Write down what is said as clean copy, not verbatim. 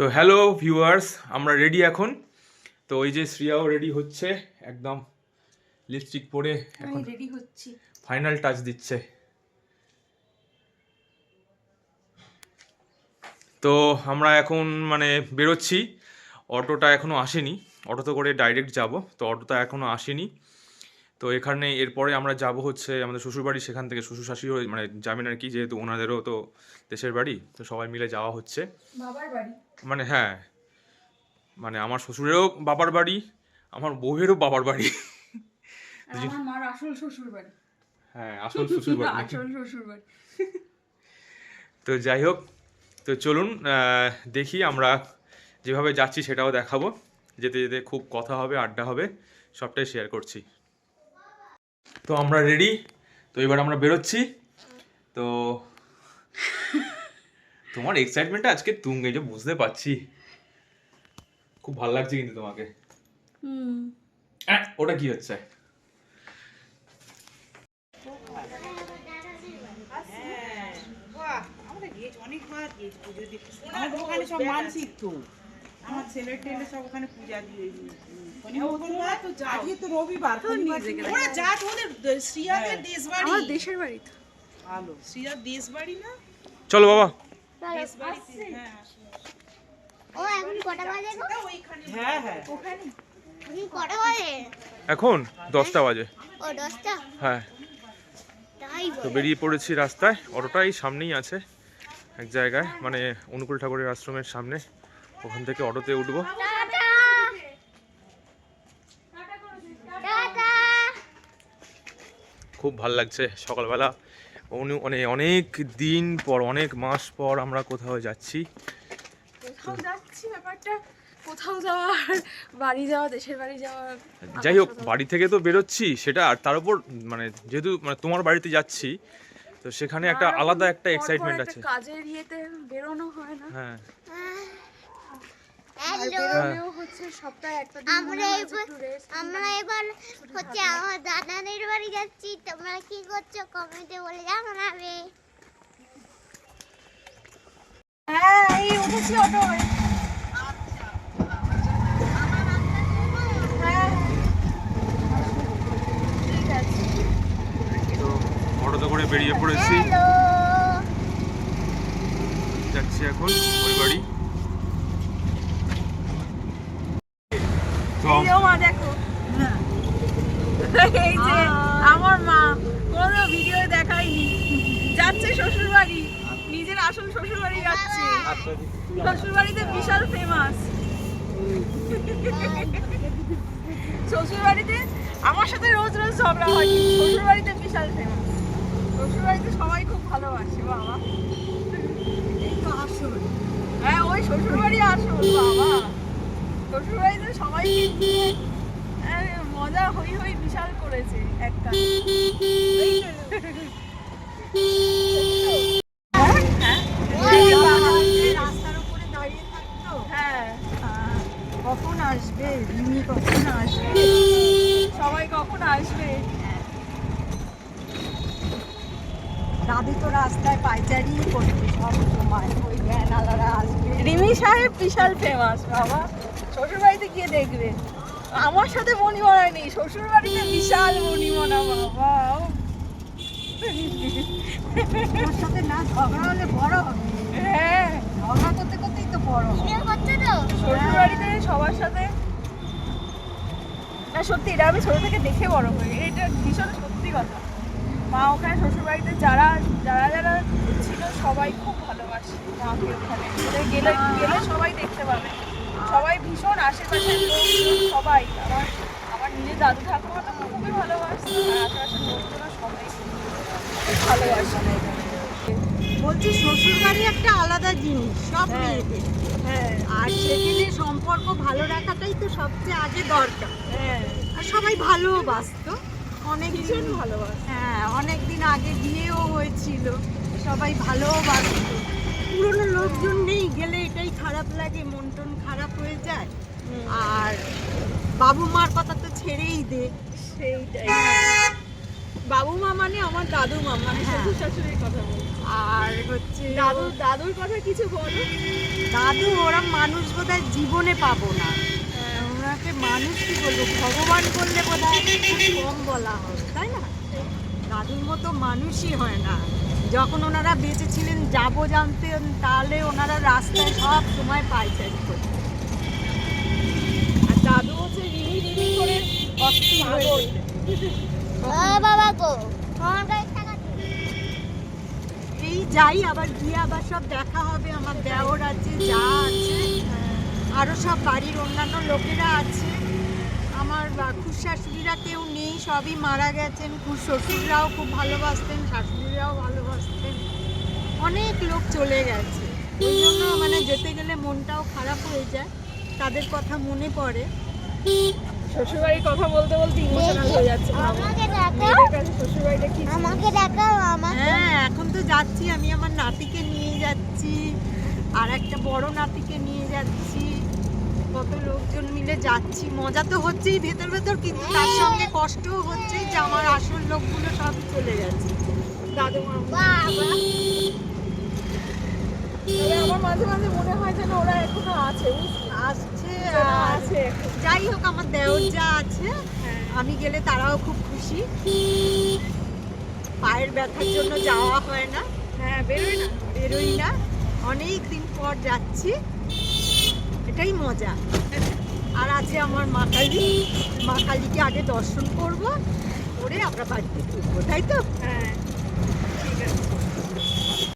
তো hello viewers, আমরা ready এখন। তো ওই যে শ্রিয়াও রেডি হচ্ছে, একদম লিপস্টিক পরে এখন রেডি হচ্ছি, ফাইনাল টাচ দিচ্ছে। তো আমরা এখন বেরোচ্ছি। অটোটা এখনো আসেনি, অটোতে করে ডাইরেক্ট যাব, তো অটোটা এখনো আসেনি। তো এখানে এরপরে আমরা যাব হচ্ছে আমাদের শ্বশুরবাড়ি, সেখান থেকে শ্বশুর শাশুড়ি যাবেন আর কি, যেহেতু ওনাদেরও তো দেশের বাড়ি, তো সবাই মিলে যাওয়া হচ্ছে। বাবার বাড়ি হ্যাঁ, আমার শ্বশুরেরও বাবার বাড়ি, আমার বউয়েরও বাবার বাড়ি। আমার মার আসল শ্বশুর বাড়ি। হ্যাঁ, আসল শ্বশুর বাড়ি। আসল শ্বশুর বাড়ি। তো যাই হোক, তো চলুন দেখি, আমরা যেভাবে যাচ্ছি সেটাও দেখাবো। যেতে যেতে খুব কথা হবে, আড্ডা হবে, সবটাই শেয়ার করছি। তো আমরা রেডি, তো এবার আমরা বেরোচ্ছি। তো তোমার এক্সাইটমেন্টটা আজকে তুঙ্গে, যে বুঝতে পারছি, খুব ভালো লাগছে কিন্তু তোমাকে। ওটা কি হচ্ছে? আমার ছেলের টেলে সব ওখানে পূজা দিয়ে আজকে তো রবিবার, ওরা যা তোদের শ্রিয়াদের দেশ বাড়ি, আমার দেশের বাড়ি তো ভালো, শ্রিয়ার দেশ বাড়ি না? চলো বাবা। দেশ বাড়িতে, হ্যাঁ ও এখন কটা বাজে গো? হ্যাঁ হ্যাঁ ওখানে এখন কটা বাজে? এখন 10টা বাজে। ও 10টা? হ্যাঁ, তাই তো বেরিয়ে পড়েছি রাস্তায়। অটোটা এই সামনেই আছে এক জায়গায়, অনুকূল ঠাকুরের আশ্রমের সামনে। ওখান থেকে অটোতে উঠবো। Tata tata. খুব ভাল লাগছে সকালবেলা, অনেক দিন পর, অনেক মাস পর আমরা কোথাও যাচ্ছি। কোথাও যাচ্ছি, ব্যাপারটা কোথাও যাওয়ার, বাড়ি যাওয়া, দেশের বাড়ি যাওয়া। যাই হোক, বাড়ি থেকে তো বেরোচ্ছি সেটা, আর তার উপর যেহেতু তোমার বাড়িতে যাচ্ছি, তো সেখানে একটা আলাদা একটা এক্সাইটমেন্ট আছে। কাজের ইয়েতে বেরোনো হয় না। হ্যাঁ, হ্যালো, বেরোলেও হচ্ছে সপ্তাহে একটা দিন আমরা এবার হচ্ছে আমার দাদাদের বাড়ি যাচ্ছি। তোমরা কি করছো কমেন্টে বলে জানাবে। হ্যাঁ, এই উঠেছি অটোয়। তো অটোতে করে বেরিয়ে পড়েছি, হ্যালো, যাচ্ছি এখন ওই বাড়ি। তো এই মা দেখো, এই যে আমার মা, কোনো ভিডিও দেখায়নি, যাচ্ছে শ্বশুর বাড়ি, নিজের আসল শ্বশুর বাড়ি যাচ্ছে। শ্বশুর বাড়িতে বিশাল ফেমাস। শ্বশুর বাড়িতে আমার সাথে রোজ রোজ ঝগড়া হয়, শ্বশুর বাড়িতে বিশাল ফেমাস। শ্বশুর বাড়িতে সবাই খুব ভালোবাসে বাবা। এই তো আসল, হ্যাঁ ওই শ্বশুর বাড়ি আসল বাবা। শ্বশুর বাড়িতে সবাই মজা হই হই বিশাল করেছে একটা। রাস্তার উপরে দাঁড়িয়ে থাকতো, হ্যাঁ, কখন আসবে রিমি, কখন আসবে, সবাই কখন আসবে। দাদু তো রাস্তায় পাইচারি করছে সব সময়, ওই ভ্যানওয়ালারা আসবে। রিমি সাহেব বিশাল ফেমাস বাবা, শ্বশুর বাড়িতে গিয়ে দেখবে। আমার সাথে মনিমনা নেই, শ্বশুর বাড়িতে বিশাল মনিমনা বাবা। ওর সাথে না ঝগড়া হলে বড় হবে, হ্যাঁ, ঝগড়া করতে করতেই তো বড় হবে। ভিডিও করছো তো? শ্বশুর বাড়িতে সবার সাথে, না সত্যি এটা আমি ছোট থেকে দেখে বড় হয়ে, এটা ভীষণ সত্যি কথা। মা ওখানে শ্বশুর বাড়িতে যারা যারা যারা ছিল সবাই খুব ভালোবাসে মাকে। ওখানে গেলে গেলে সবাই দেখতে পাবে, সবাই ভীষণ আশেপাশের লোকজন সবাই। আমার নিজের দাদু ঠাকুমা তো খুবই ভালোবাসতো, আর আশেপাশের লোকজন সবাই ভালোবাসে। বলছি শ্বশুর বাড়ি একটা আলাদা জিনিস সব মেয়েদের, হ্যাঁ আর সেখানে সম্পর্ক ভালো রাখাটাই তো সবচেয়ে আগে দরকার। হ্যাঁ, আর সবাই ভালোবাসতো, অনেক ভীষণ ভালোবাসে। হ্যাঁ অনেক দিন আগে বিয়েও হয়েছিল, সবাই ভালোবাসতো। পুরনো লোকজন নেই, গেলে এটাই খারাপ লাগে, মন টন খারাপ হয়ে যায়। আর বাবু মার কথা তো ছেড়েই দে, সেইটাই, বাবু মা মানে আমার দাদু মা, মানে হ্যাঁ। শ্বশুর শাশুড়ির কথা বলছি। আর হচ্ছে যাচ্ছে। দাদুর কথা কিছু বলো। দাদু ওরা মানুষ বোধহয় জীবনে পাবো না, ওনাকে মানুষ কি বলবো, ভগবান বললে বোধহয় খুব কম বলা হবে, তাই না? দাদুর মতো মানুষই হয় না। যখন ওনারা বেঁচে ছিলেন যাবো জানতেন, তাহলে ওনারা রাস্তায় সব সময় পাইচারি করতেন। আর দাদু হচ্ছে রিলি করে অস্থির হয়ে যেতেন। বাবা গো আমার কাছে টাকা দে। এই যাই, আবার গিয়ে আবার সব দেখা হবে। আমার দেওর আছে, যা আছে, আরও সব বাড়ির অন্যান্য লোকেরা আছে। আমার খুব শাশুড়িরা কেউ নেই, সবই মারা গেছেন। খুব শ্বশুররাও খুব ভালোবাসতেন, শাশুড়িরাও ভালোবাসতেন, অনেক লোক চলে গেছে। ওই জন্য মানে যেতে গেলে মনটাও খারাপ হয়ে যায়, তাদের কথা মনে পড়ে। শ্বশুরবাড়ির কথা বলতে বলতে ইমোশনাল হয়ে যাচ্ছে। আমাকে ডাকো, মেয়েদের কাছে শ্বশুরবাড়িটা কি ছিল? আমাকে ডাকাও, আমাকে। হ্যাঁ, এখন তো যাচ্ছি, আমি আমার নাতিকে নিয়ে যাচ্ছি, আর একটা বড় নাতিকে নিয়ে যাচ্ছি। কত লোকজন মিলে যাচ্ছি, মজা তো হচ্ছেই ভেতর ভেতর, কিন্তু তার সঙ্গে কষ্টও হচ্ছে যে আমার আসল লোকগুলো সব চলে গেছে। দাদু মা। বাবা তবে আমার মাঝে মাঝে মনে হয় যেন ওরা এখনো আছে, বুঝলি? আসছে যেন আর আছে এখন। যাই হোক, আমার দেওর যা আছে, হ্যাঁ। আমি গেলে তারাও খুব খুশি। পায়ের ব্যথার জন্য যাওয়া হয় না, হ্যাঁ, বেরোয় না। বেরোই না, অনেক দিন পর যাচ্ছি, এটাই মজা। আর আছে আমার মা কালী, মা কালীকে আগে দর্শন করবো, করে আমরা বাড়িতে ঢুকবো, তাই তো? হ্যাঁ।